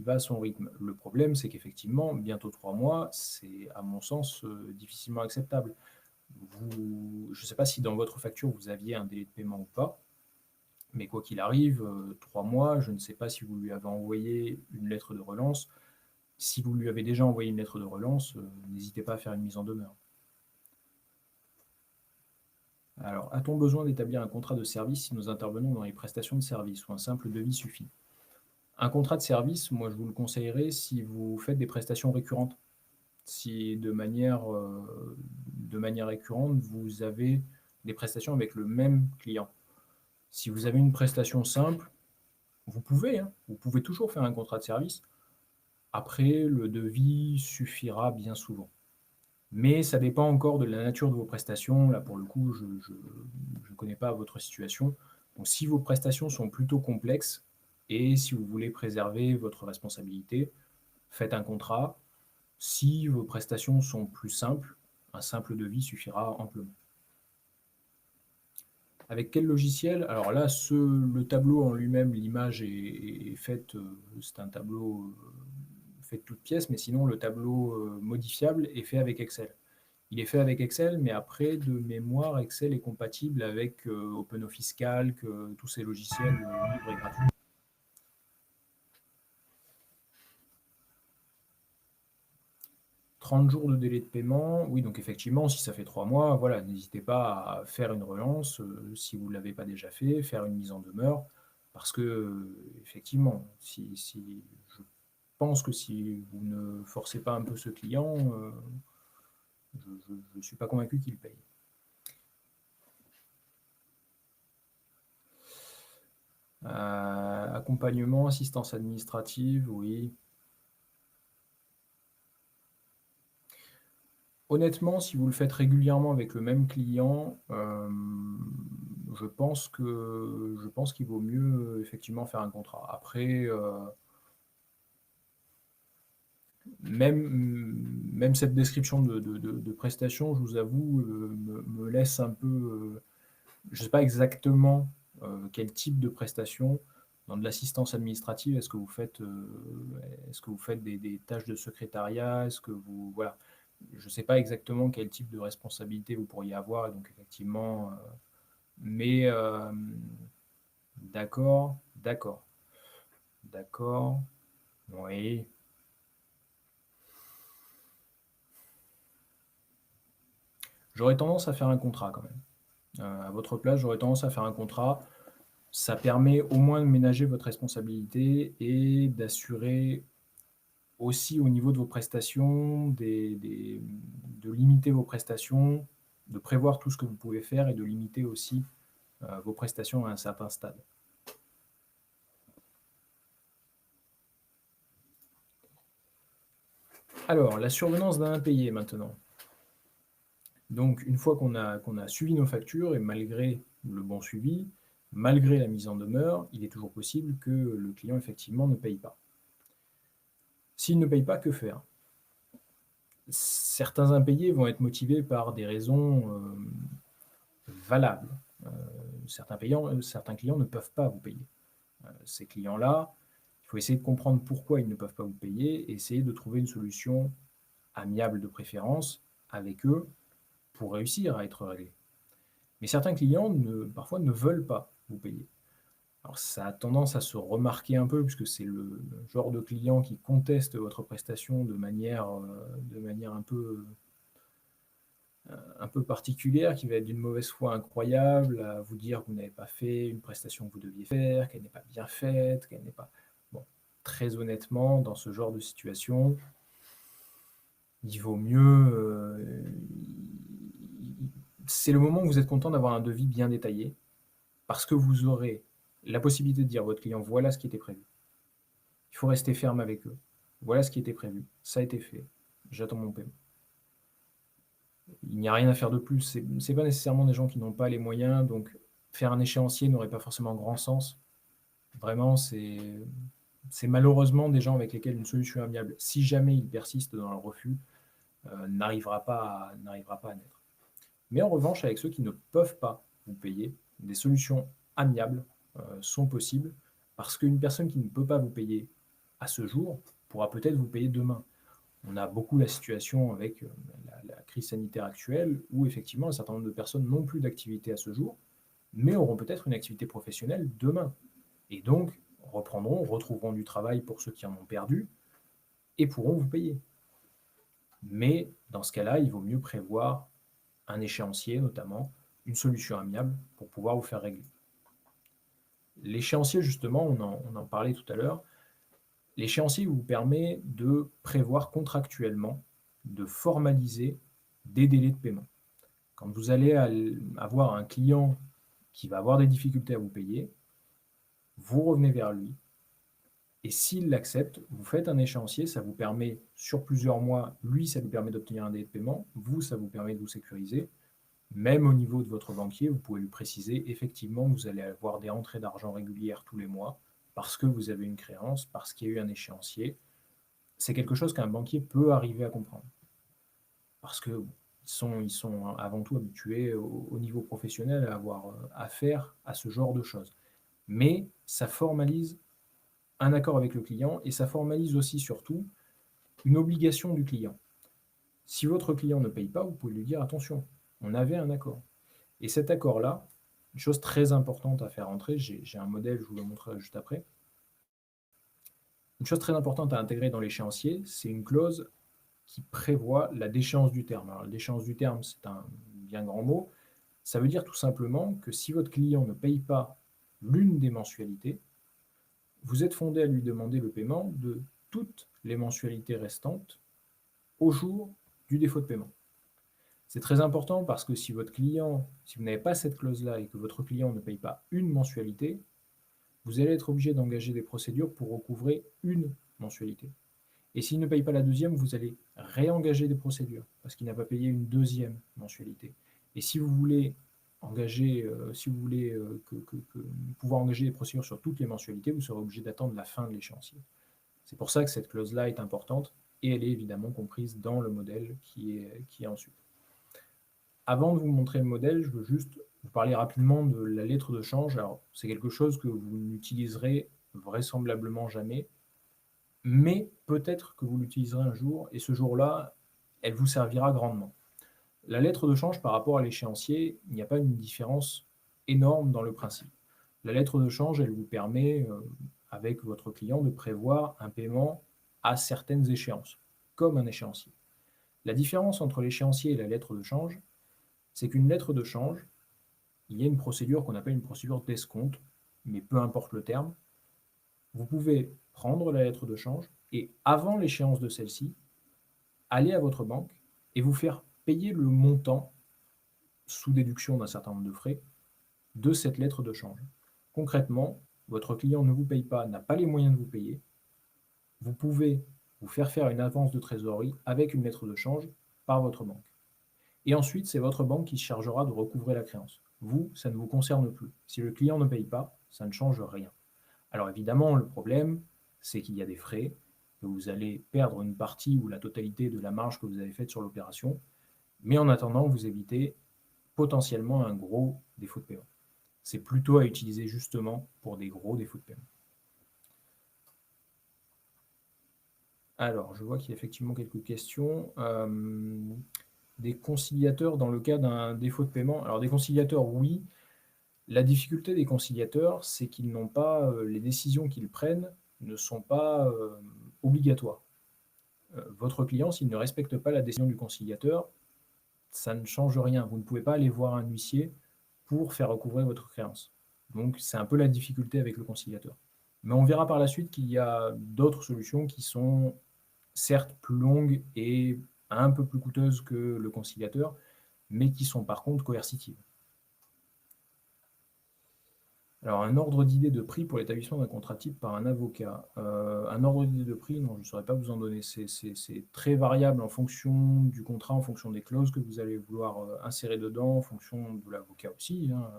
à son rythme. Le problème, c'est qu'effectivement, bientôt 3 mois, c'est, à mon sens, difficilement acceptable. Je ne sais pas si dans votre facture, vous aviez un délai de paiement ou pas, mais quoi qu'il arrive, 3 mois, je ne sais pas si vous lui avez envoyé une lettre de relance. Si vous lui avez déjà envoyé une lettre de relance, n'hésitez pas à faire une mise en demeure. Alors, a-t-on besoin d'établir un contrat de service si nous intervenons dans les prestations de service ou un simple devis suffit? Un contrat de service, moi je vous le conseillerais si vous faites des prestations récurrentes. Si de manière récurrente, vous avez des prestations avec le même client. Si vous avez une prestation simple, vous pouvez toujours faire un contrat de service. Après, le devis suffira bien souvent. Mais ça dépend encore de la nature de vos prestations. Là, pour le coup, je ne connais pas votre situation. Donc, si vos prestations sont plutôt complexes et si vous voulez préserver votre responsabilité, faites un contrat. Si vos prestations sont plus simples, un simple devis suffira amplement. Avec quel logiciel? Alors là, le tableau en lui-même, l'image est faite, c'est un tableau fait de toutes pièces, mais sinon le tableau modifiable est fait avec Excel. Il est fait avec Excel, mais après, de mémoire, Excel est compatible avec OpenOffice Calc, tous ces logiciels libres et gratuits. 30 jours de délai de paiement, oui, donc effectivement, si ça fait 3 mois, voilà, n'hésitez pas à faire une relance, si vous ne l'avez pas déjà fait, faire une mise en demeure, parce que, effectivement, je pense que si vous ne forcez pas un peu ce client, je ne suis pas convaincu qu'il paye. Accompagnement, assistance administrative, oui. Honnêtement, si vous le faites régulièrement avec le même client, je pense qu'il vaut mieux effectivement faire un contrat. Après, même cette description de prestation, je vous avoue, me laisse un peu. Je ne sais pas exactement quel type de prestation. Dans de l'assistance administrative, est-ce que vous faites des tâches de secrétariat? Est-ce que vous, voilà, je ne sais pas exactement quel type de responsabilité vous pourriez avoir, et donc effectivement, mais d'accord, d'accord, d'accord, oui. J'aurais tendance à faire un contrat quand même. À votre place, j'aurais tendance à faire un contrat. Ça permet au moins de ménager votre responsabilité et d'assurer aussi au niveau de vos prestations, de limiter vos prestations, de prévoir tout ce que vous pouvez faire et de limiter aussi vos prestations à un certain stade. Alors, la survenance d'un impayé maintenant. Donc, une fois qu'on a suivi nos factures, et malgré le bon suivi, malgré la mise en demeure, il est toujours possible que le client, effectivement, ne paye pas. S'il ne paye pas, que faire? Certains impayés vont être motivés par des raisons valables. Certains clients ne peuvent pas vous payer. Ces clients-là, il faut essayer de comprendre pourquoi ils ne peuvent pas vous payer et essayer de trouver une solution amiable de préférence avec eux pour réussir à être réglés. Mais certains clients, parfois, ne veulent pas vous payer. Alors ça a tendance à se remarquer un peu, puisque c'est le genre de client qui conteste votre prestation de manière un peu particulière, qui va être d'une mauvaise foi incroyable, à vous dire que vous n'avez pas fait une prestation que vous deviez faire, qu'elle n'est pas bien faite, qu'elle n'est pas... Bon, très honnêtement, dans ce genre de situation, il vaut mieux... c'est le moment où vous êtes content d'avoir un devis bien détaillé, parce que vous aurez la possibilité de dire à votre client, voilà ce qui était prévu. Il faut rester ferme avec eux. Voilà ce qui était prévu. Ça a été fait. J'attends mon paiement. Il n'y a rien à faire de plus. Ce n'est pas nécessairement des gens qui n'ont pas les moyens, donc faire un échéancier n'aurait pas forcément grand sens. Vraiment, c'est malheureusement des gens avec lesquels une solution amiable, si jamais ils persistent dans leur refus, n'arrivera pas à naître. Mais en revanche, avec ceux qui ne peuvent pas vous payer, des solutions amiables sont possibles, parce qu'une personne qui ne peut pas vous payer à ce jour pourra peut-être vous payer demain. On a beaucoup la situation avec la crise sanitaire actuelle, où effectivement un certain nombre de personnes n'ont plus d'activité à ce jour, mais auront peut-être une activité professionnelle demain. Et donc retrouveront du travail pour ceux qui en ont perdu, et pourront vous payer. Mais dans ce cas-là, il vaut mieux prévoir un échéancier, notamment une solution amiable, pour pouvoir vous faire régler. L'échéancier, justement, on en parlait tout à l'heure, l'échéancier vous permet de prévoir contractuellement, de formaliser des délais de paiement. Quand vous allez avoir un client qui va avoir des difficultés à vous payer, vous revenez vers lui, et s'il l'accepte, vous faites un échéancier, ça vous permet, sur plusieurs mois, lui, ça lui permet d'obtenir un délai de paiement, vous, ça vous permet de vous sécuriser. Même au niveau de votre banquier, vous pouvez lui préciser effectivement que vous allez avoir des rentrées d'argent régulières tous les mois, parce que vous avez une créance, parce qu'il y a eu un échéancier. c'est quelque chose qu'un banquier peut arriver à comprendre. Parce qu'ils sont avant tout habitués au niveau professionnel à avoir affaire à ce genre de choses. Mais ça formalise un accord avec le client et ça formalise aussi surtout une obligation du client. Si votre client ne paye pas, vous pouvez lui dire attention, on avait un accord. Et cet accord-là, une chose très importante à faire entrer, j'ai un modèle, je vous le montrerai juste après. Une chose très importante à intégrer dans l'échéancier, c'est une clause qui prévoit la déchéance du terme. Alors, la déchéance du terme, c'est un bien grand mot. Ça veut dire tout simplement que si votre client ne paye pas l'une des mensualités, vous êtes fondé à lui demander le paiement de toutes les mensualités restantes au jour du défaut de paiement. C'est très important parce que si votre client, si vous n'avez pas cette clause-là et que votre client ne paye pas une mensualité, vous allez être obligé d'engager des procédures pour recouvrer une mensualité. Et s'il ne paye pas la deuxième, vous allez réengager des procédures parce qu'il n'a pas payé une deuxième mensualité. Et si vous voulez engager, pouvoir engager des procédures sur toutes les mensualités, vous serez obligé d'attendre la fin de l'échéancier. C'est pour ça que cette clause-là est importante et elle est évidemment comprise dans le modèle qui est ensuite. Avant de vous montrer le modèle, je veux juste vous parler rapidement de la lettre de change. Alors, c'est quelque chose que vous n'utiliserez vraisemblablement jamais, mais peut-être que vous l'utiliserez un jour, et ce jour-là, elle vous servira grandement. La lettre de change par rapport à l'échéancier, il n'y a pas une différence énorme dans le principe. La lettre de change, elle vous permet, avec votre client, de prévoir un paiement à certaines échéances, comme un échéancier. La différence entre l'échéancier et la lettre de change, c'est qu'une lettre de change, il y a une procédure qu'on appelle une procédure d'escompte, mais peu importe le terme, vous pouvez prendre la lettre de change et avant l'échéance de celle-ci, aller à votre banque et vous faire payer le montant, sous déduction d'un certain nombre de frais, de cette lettre de change. Concrètement, votre client ne vous paye pas, n'a pas les moyens de vous payer, vous pouvez vous faire une avance de trésorerie avec une lettre de change par votre banque. Et ensuite, c'est votre banque qui se chargera de recouvrer la créance. Vous, ça ne vous concerne plus. Si le client ne paye pas, ça ne change rien. Alors évidemment, le problème, c'est qu'il y a des frais, que vous allez perdre une partie ou la totalité de la marge que vous avez faite sur l'opération, mais en attendant, vous évitez potentiellement un gros défaut de paiement. C'est plutôt à utiliser justement pour des gros défauts de paiement. Alors, je vois qu'il y a effectivement quelques questions. Des conciliateurs dans le cas d'un défaut de paiement. Alors, des conciliateurs, oui. La difficulté des conciliateurs, c'est qu'ils n'ont pas, les décisions qu'ils prennent ne sont pas obligatoires. Votre client, s'il ne respecte pas la décision du conciliateur, ça ne change rien. Vous ne pouvez pas aller voir un huissier pour faire recouvrer votre créance. Donc, c'est un peu la difficulté avec le conciliateur. Mais on verra par la suite qu'il y a d'autres solutions qui sont certes plus longues et un peu plus coûteuses que le conciliateur, mais qui sont par contre coercitives. Alors, un ordre d'idée de prix pour l'établissement d'un contrat type par un avocat. Un ordre d'idée de prix, non, je ne saurais pas vous en donner. C'est très variable en fonction du contrat, en fonction des clauses que vous allez vouloir insérer dedans, en fonction de l'avocat aussi, hein.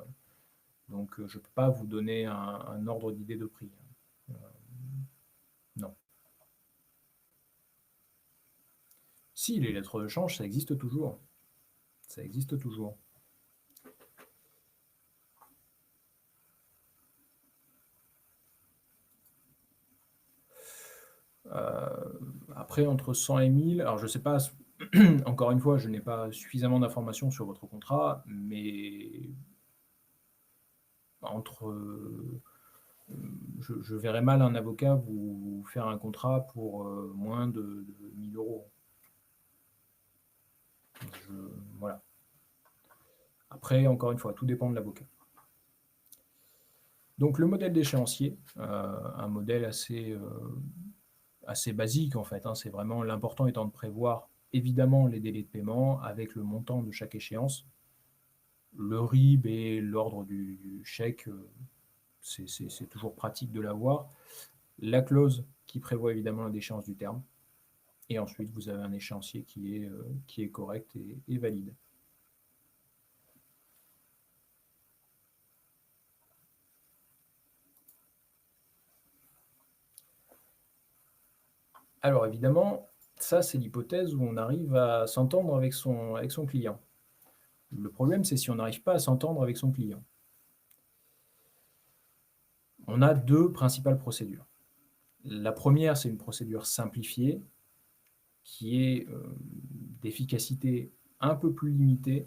Donc, je ne peux pas vous donner un ordre d'idée de prix. Non. Si, les lettres de change, ça existe toujours. Ça existe toujours. Après, entre 100 et 1000, alors je ne sais pas, encore une fois, je n'ai pas suffisamment d'informations sur votre contrat, mais entre, je verrais mal un avocat vous faire un contrat pour moins de 1000 euros. Voilà. Après, encore une fois, tout dépend de l'avocat. Donc le modèle d'échéancier, un modèle assez basique en fait, hein, c'est vraiment l'important étant de prévoir évidemment les délais de paiement avec le montant de chaque échéance. Le RIB et l'ordre du chèque, c'est toujours pratique de l'avoir. La clause qui prévoit évidemment la déchéance du terme. Et ensuite, vous avez un échéancier qui est correct et valide. Alors évidemment, ça c'est l'hypothèse où on arrive à s'entendre avec son client. Le problème, c'est si on n'arrive pas à s'entendre avec son client. On a deux principales procédures. La première, c'est une procédure simplifiée qui est d'efficacité un peu plus limitée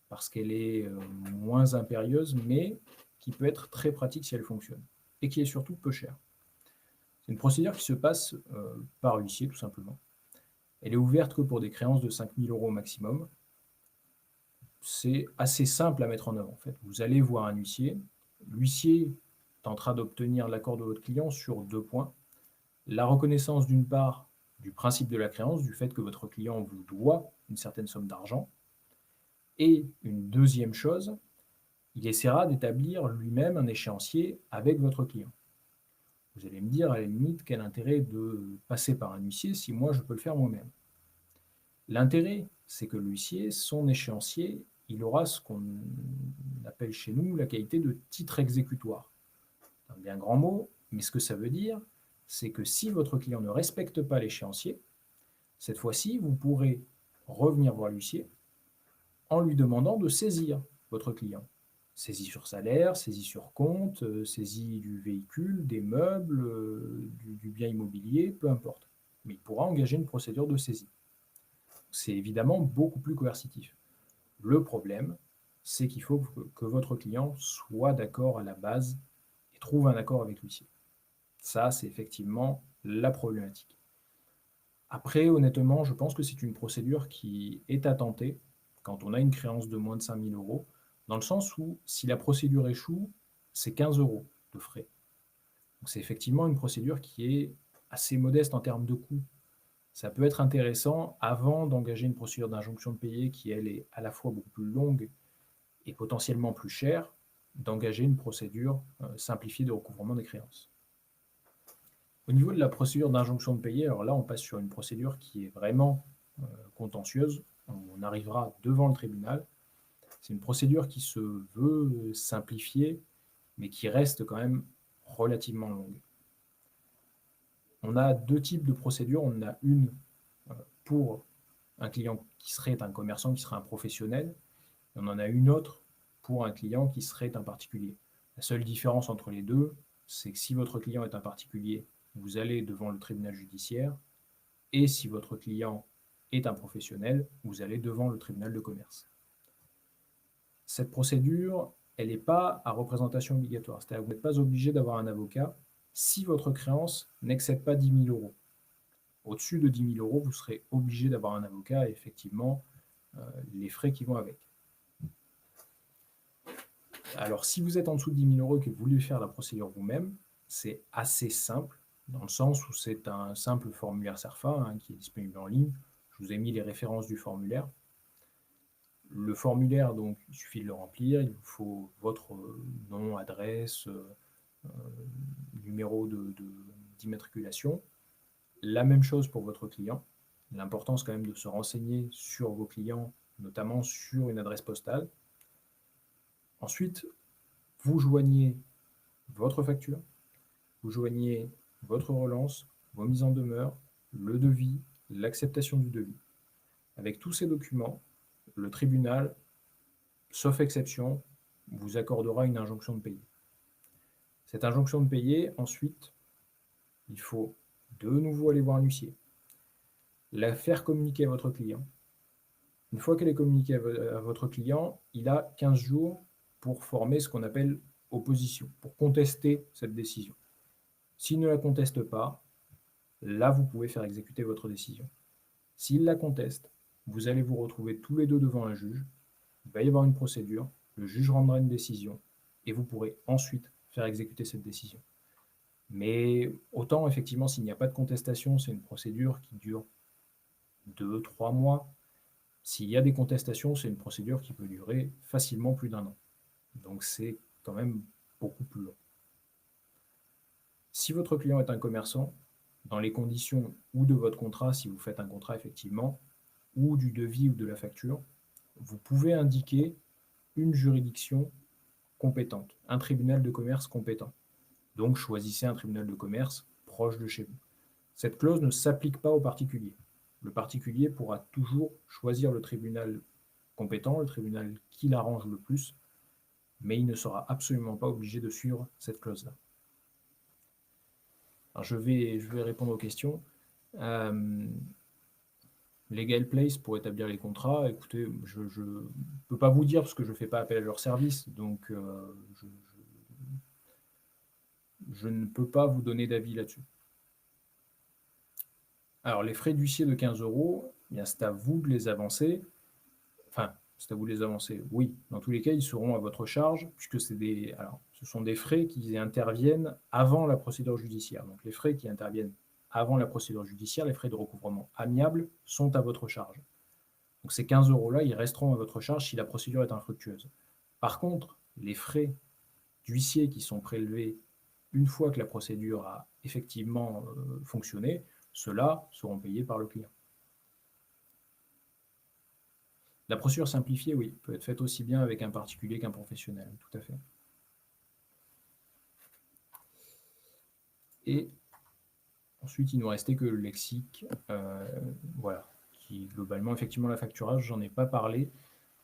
parce qu'elle est moins impérieuse, mais qui peut être très pratique si elle fonctionne et qui est surtout peu chère. C'est une procédure qui se passe par huissier, tout simplement. Elle est ouverte que pour des créances de 5 000 € au maximum. C'est assez simple à mettre en œuvre, en fait. Vous allez voir un huissier. L'huissier tentera d'obtenir l'accord de votre client sur 2 points. La reconnaissance, d'une part, du principe de la créance, du fait que votre client vous doit une certaine somme d'argent. Et une deuxième chose, il essaiera d'établir lui-même un échéancier avec votre client. Vous allez me dire, à la limite, quel intérêt de passer par un huissier si moi je peux le faire moi-même. L'intérêt, c'est que l'huissier, son échéancier, il aura ce qu'on appelle chez nous la qualité de titre exécutoire. C'est un bien grand mot, mais ce que ça veut dire, c'est que si votre client ne respecte pas l'échéancier, cette fois-ci, vous pourrez revenir voir l'huissier en lui demandant de saisir votre client. Saisie sur salaire, saisie sur compte, saisie du véhicule, des meubles, du bien immobilier, peu importe. Mais il pourra engager une procédure de saisie. C'est évidemment beaucoup plus coercitif. Le problème, c'est qu'il faut que votre client soit d'accord à la base et trouve un accord avec l'huissier. Ça, c'est effectivement la problématique. Après, honnêtement, je pense que c'est une procédure qui est à tenter quand on a une créance de moins de 5 000 €, dans le sens où si la procédure échoue, c'est 15 € de frais. Donc c'est effectivement une procédure qui est assez modeste en termes de coût. Ça peut être intéressant avant d'engager une procédure d'injonction de payer qui, elle, est à la fois beaucoup plus longue et potentiellement plus chère, d'engager une procédure simplifiée de recouvrement des créances. Au niveau de la procédure d'injonction de payer, alors là, on passe sur une procédure qui est vraiment contentieuse. On arrivera devant le tribunal. C'est une procédure qui se veut simplifiée, mais qui reste quand même relativement longue. On a deux types de procédures. On a une pour un client qui serait un commerçant, qui serait un professionnel, et on en a une autre pour un client qui serait un particulier. La seule différence entre les deux, c'est que si votre client est un particulier, vous allez devant le tribunal judiciaire, et si votre client est un professionnel, vous allez devant le tribunal de commerce. Cette procédure, elle n'est pas à représentation obligatoire, c'est-à-dire que vous n'êtes pas obligé d'avoir un avocat si votre créance n'excède pas 10 000 €. Au-dessus de 10 000 €, vous serez obligé d'avoir un avocat et effectivement les frais qui vont avec. Alors, si vous êtes en dessous de 10 000 € et que vous voulez faire la procédure vous-même, c'est assez simple, dans le sens où c'est un simple formulaire CERFA qui est disponible en ligne. Je vous ai mis les références du formulaire. Le formulaire, donc, il suffit de le remplir. Il vous faut votre nom, adresse, numéro d'immatriculation. La même chose pour votre client. L'importance quand même de se renseigner sur vos clients, notamment sur une adresse postale. Ensuite, vous joignez votre facture, vous joignez votre relance, vos mises en demeure, le devis, l'acceptation du devis. Avec tous ces documents, le tribunal, sauf exception, vous accordera une injonction de payer. Cette injonction de payer, ensuite, il faut de nouveau aller voir un huissier, la faire communiquer à votre client. Une fois qu'elle est communiquée à votre client, il a 15 jours pour former ce qu'on appelle opposition, pour contester cette décision. S'il ne la conteste pas, là, vous pouvez faire exécuter votre décision. S'il la conteste, vous allez vous retrouver tous les deux devant un juge, il va y avoir une procédure, le juge rendra une décision, et vous pourrez ensuite faire exécuter cette décision. Mais autant, effectivement, s'il n'y a pas de contestation, c'est une procédure qui dure 2-3 mois. S'il y a des contestations, c'est une procédure qui peut durer facilement plus d'1 an. Donc c'est quand même beaucoup plus long. Si votre client est un commerçant, dans les conditions ou de votre contrat, si vous faites un contrat effectivement, ou du devis ou de la facture, vous pouvez indiquer une juridiction compétente, un tribunal de commerce compétent. Donc choisissez un tribunal de commerce proche de chez vous. Cette clause ne s'applique pas au particulier. Le particulier pourra toujours choisir le tribunal compétent, le tribunal qui l'arrange le plus, mais il ne sera absolument pas obligé de suivre cette clause-là. Alors je vais répondre aux questions. Legal Place pour établir les contrats, écoutez, je ne peux pas vous dire parce que je ne fais pas appel à leur service, donc je ne peux pas vous donner d'avis là-dessus. Alors, les frais d'huissier de 15 €, c'est à vous de les avancer. Enfin, c'est à vous de les avancer, oui. Dans tous les cas, ils seront à votre charge, puisque ce sont des frais qui interviennent avant la procédure judiciaire. Donc, les frais qui interviennent avant la procédure judiciaire, les frais de recouvrement amiable, sont à votre charge. Donc, ces 15 € ils resteront à votre charge si la procédure est infructueuse. Par contre, les frais d'huissier qui sont prélevés une fois que la procédure a effectivement fonctionné, ceux-là seront payés par le client. La procédure simplifiée, oui, peut être faite aussi bien avec un particulier qu'un professionnel, tout à fait. Et ensuite, il ne nous restait que le lexique, voilà, qui globalement, effectivement, la facturage, j'en ai pas parlé.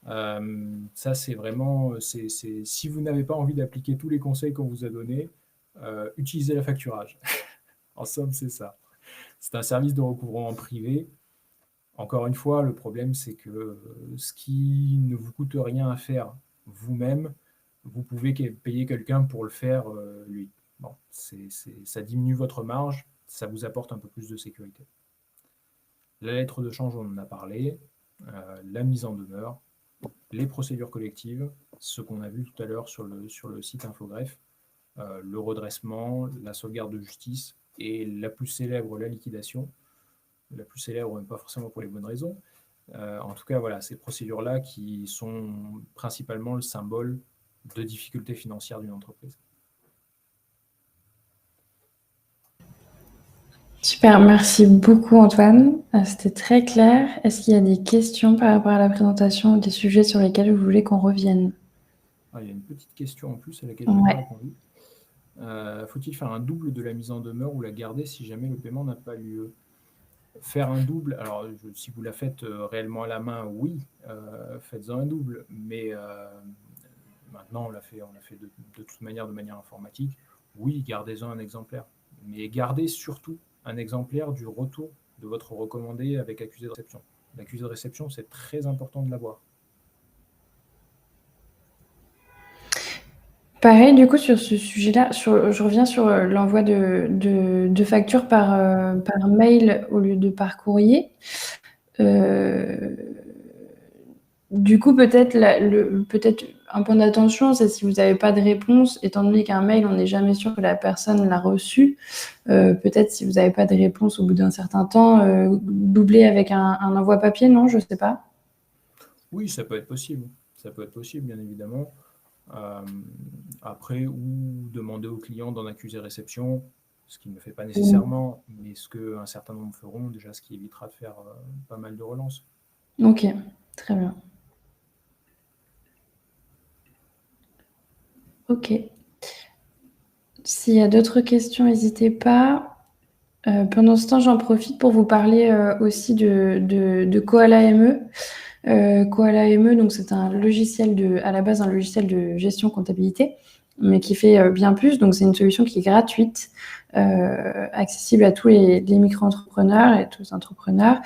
Ça, c'est vraiment, si vous n'avez pas envie d'appliquer tous les conseils qu'on vous a donnés, utilisez la facturage. En somme, c'est ça. C'est un service de recouvrement privé. Encore une fois, le problème, c'est que ce qui ne vous coûte rien à faire vous-même, vous pouvez payer quelqu'un pour le faire lui. Bon, ça diminue votre marge, ça vous apporte un peu plus de sécurité. La lettre de change, on en a parlé, la mise en demeure, les procédures collectives, ce qu'on a vu tout à l'heure sur le site Infogreffe, le redressement, la sauvegarde de justice, et la plus célèbre, la liquidation. La plus célèbre, même pas forcément pour les bonnes raisons. En tout cas, voilà, ces procédures-là qui sont principalement le symbole de difficultés financières d'une entreprise. Super, merci beaucoup Antoine. C'était très clair. Est-ce qu'il y a des questions par rapport à la présentation ou des sujets sur lesquels vous voulez qu'on revienne? Il y a une petite question en plus à laquelle je n'ai pas répondu. Faut-il faire un double de la mise en demeure ou la garder si jamais le paiement n'a pas lieu? Faire un double, alors si vous la faites réellement à la main, oui, faites-en un double, mais maintenant on l'a fait de toute manière de manière informatique, oui, gardez-en un exemplaire. Mais gardez surtout un exemplaire du retour de votre recommandé avec accusé de réception. L'accusé de réception, c'est très important de l'avoir. Pareil, du coup, sur ce sujet-là, je reviens sur l'envoi de factures par mail au lieu de par courrier. Du coup, peut-être un point d'attention, c'est si vous n'avez pas de réponse, étant donné qu'un mail, on n'est jamais sûr que la personne l'a reçu. Peut-être si vous n'avez pas de réponse au bout d'un certain temps, doubler avec un envoi papier, non? Je ne sais pas. Oui, ça peut être possible. Ça peut être possible, bien évidemment. Après, ou demander au client d'en accuser réception, ce qui ne le fait pas nécessairement, mais ce qu'un certain nombre feront, déjà ce qui évitera de faire pas mal de relances. Ok, très bien. Ok. S'il y a d'autres questions, n'hésitez pas. Pendant ce temps, j'en profite pour vous parler aussi de Koala ME. Koala ME, donc c'est un logiciel à la base un logiciel de gestion comptabilité, mais qui fait bien plus. Donc c'est une solution qui est gratuite, accessible à tous les micro-entrepreneurs et tous les entrepreneurs.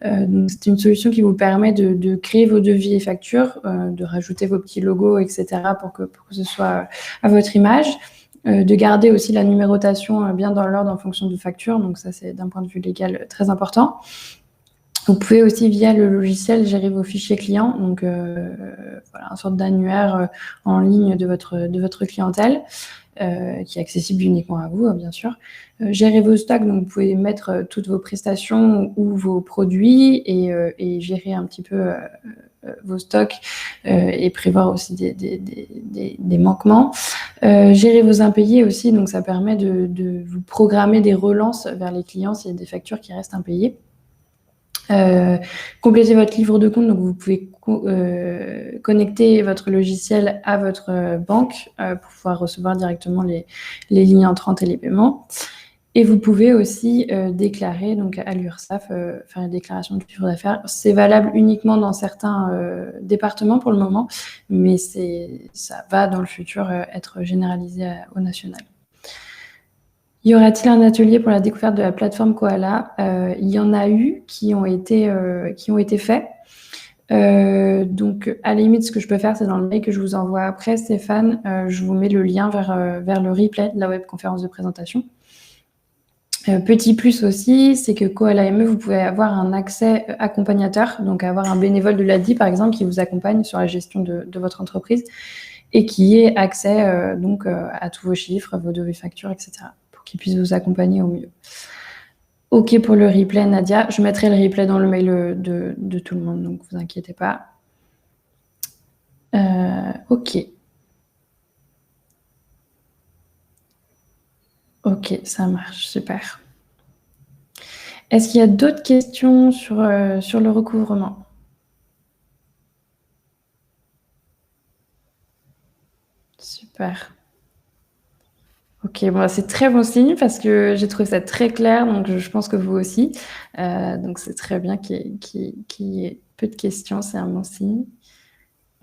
Donc c'est une solution qui vous permet de créer vos devis et factures, de rajouter vos petits logos, etc. pour que ce soit à votre image. De garder aussi la numérotation bien dans l'ordre en fonction de facture. Donc ça, c'est d'un point de vue légal très important. Vous pouvez aussi, via le logiciel, gérer vos fichiers clients. Donc, voilà, une sorte d'annuaire en ligne de votre clientèle, qui est accessible uniquement à vous, bien sûr. Gérer vos stocks, donc vous pouvez mettre toutes vos prestations ou vos produits et gérer un petit peu vos stocks et prévoir aussi des manquements. Gérer vos impayés aussi, donc ça permet de vous programmer des relances vers les clients s'il y a des factures qui restent impayées. Compléter votre livre de compte, donc vous pouvez connecter votre logiciel à votre banque pour pouvoir recevoir directement les lignes entrantes et les paiements. Et vous pouvez aussi déclarer donc, à l'URSSAF, faire une déclaration de chiffre d'affaires. C'est valable uniquement dans certains départements pour le moment, mais ça va dans le futur être généralisé au national. Y aura-t-il un atelier pour la découverte de la plateforme Koala? Il y en a eu qui ont été faits. Donc, à la limite, ce que je peux faire, c'est dans le mail que je vous envoie après, Stéphane, je vous mets le lien vers le replay de la webconférence de présentation. Petit plus aussi, c'est que Koala ME, vous pouvez avoir un accès accompagnateur, donc avoir un bénévole de l'ADI, par exemple, qui vous accompagne sur la gestion de votre entreprise et qui ait accès à tous vos chiffres, vos devis factures, etc., pour qu'il puisse vous accompagner au mieux. OK pour le replay, Nadia. Je mettrai le replay dans le mail de tout le monde, donc vous inquiétez pas. OK. OK, ça marche, super. Est-ce qu'il y a d'autres questions sur le recouvrement? Super. OK, bon, c'est très bon signe parce que j'ai trouvé ça très clair, donc je pense que vous aussi. Donc c'est très bien qu'il y ait peu de questions, c'est un bon signe.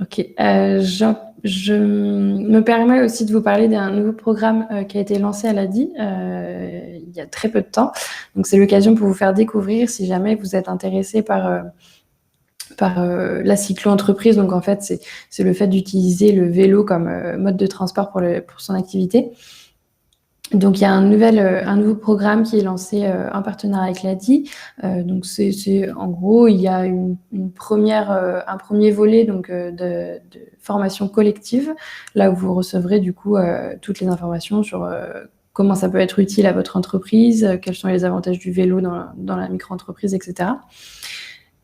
OK, je me permets aussi de vous parler d'un nouveau programme qui a été lancé à l'ADI il y a très peu de temps. Donc c'est l'occasion pour vous faire découvrir si jamais vous êtes intéressé par la cyclo-entreprise. Donc en fait, c'est le fait d'utiliser le vélo comme mode de transport pour son activité. Donc il y a un nouveau programme qui est lancé en partenariat avec l'ADI. Donc c'est en gros, il y a un premier volet donc de formation collective, là où vous recevrez du coup toutes les informations sur comment ça peut être utile à votre entreprise, quels sont les avantages du vélo dans la micro-entreprise, etc.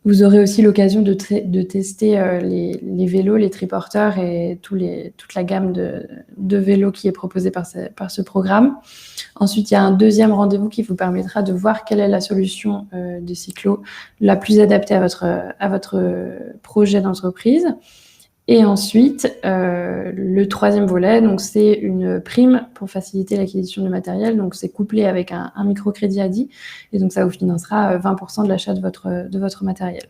Vous aurez aussi l'occasion de tester les vélos, les triporteurs et toute la gamme de vélos qui est proposée par ce programme. Ensuite, il y a un deuxième rendez-vous qui vous permettra de voir quelle est la solution de cyclo la plus adaptée à votre projet d'entreprise. Et ensuite, le troisième volet, donc c'est une prime pour faciliter l'acquisition de matériel. Donc c'est couplé avec un microcrédit ADI, et donc ça vous financera 20% de l'achat de votre matériel.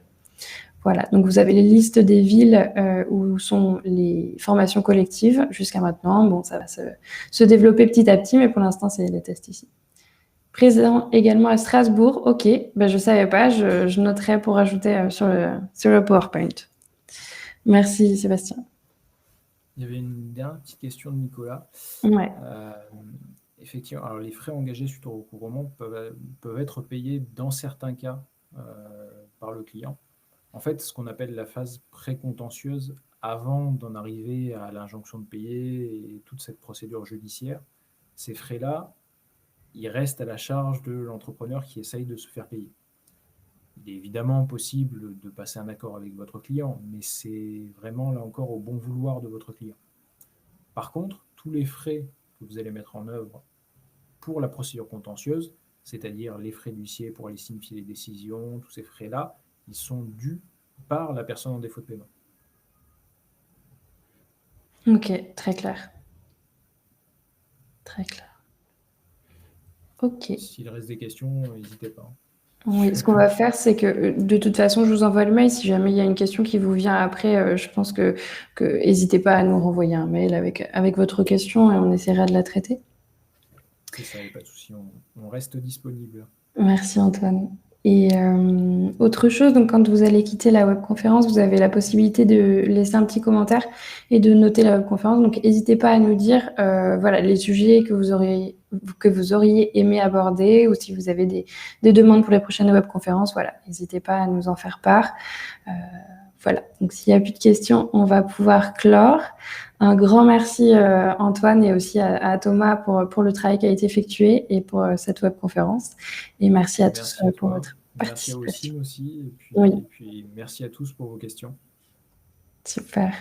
Voilà, donc vous avez les listes des villes où sont les formations collectives jusqu'à maintenant. Bon, ça va se développer petit à petit, mais pour l'instant, c'est les tests ici. Présent également à Strasbourg. OK, ben, je ne savais pas, je noterai pour ajouter sur le PowerPoint. Merci, Sébastien. Il y avait une dernière petite question de Nicolas. Ouais. Effectivement, alors les frais engagés suite au recouvrement peuvent être payés dans certains cas par le client. En fait, ce qu'on appelle la phase précontentieuse, avant d'en arriver à l'injonction de payer et toute cette procédure judiciaire, ces frais-là, ils restent à la charge de l'entrepreneur qui essaye de se faire payer. Il est évidemment possible de passer un accord avec votre client, mais c'est vraiment là encore au bon vouloir de votre client. Par contre, tous les frais que vous allez mettre en œuvre pour la procédure contentieuse, c'est-à-dire les frais d'huissier pour aller signifier les décisions, tous ces frais-là, ils sont dus par la personne en défaut de paiement. OK, très clair. Très clair. OK. S'il reste des questions, n'hésitez pas. Oui, ce qu'on va faire, c'est que de toute façon, je vous envoie le mail. Si jamais il y a une question qui vous vient après, je pense que n'hésitez pas à nous renvoyer un mail avec votre question et on essaiera de la traiter. C'est ça, il n'y a pas de souci, on reste disponible. Merci Antoine. Et autre chose, donc quand vous allez quitter la webconférence, vous avez la possibilité de laisser un petit commentaire et de noter la webconférence. Donc n'hésitez pas à nous dire voilà, les sujets que vous auriez aimé aborder, ou si vous avez des demandes pour les prochaines webconférences, voilà, n'hésitez pas à nous en faire part. Voilà, donc s'il n'y a plus de questions, on va pouvoir clore. Un grand merci Antoine et aussi à Thomas pour le travail qui a été effectué et pour cette webconférence. Et merci à tous pour votre participation. Merci à Ossine aussi. Et puis merci à tous pour vos questions. Super.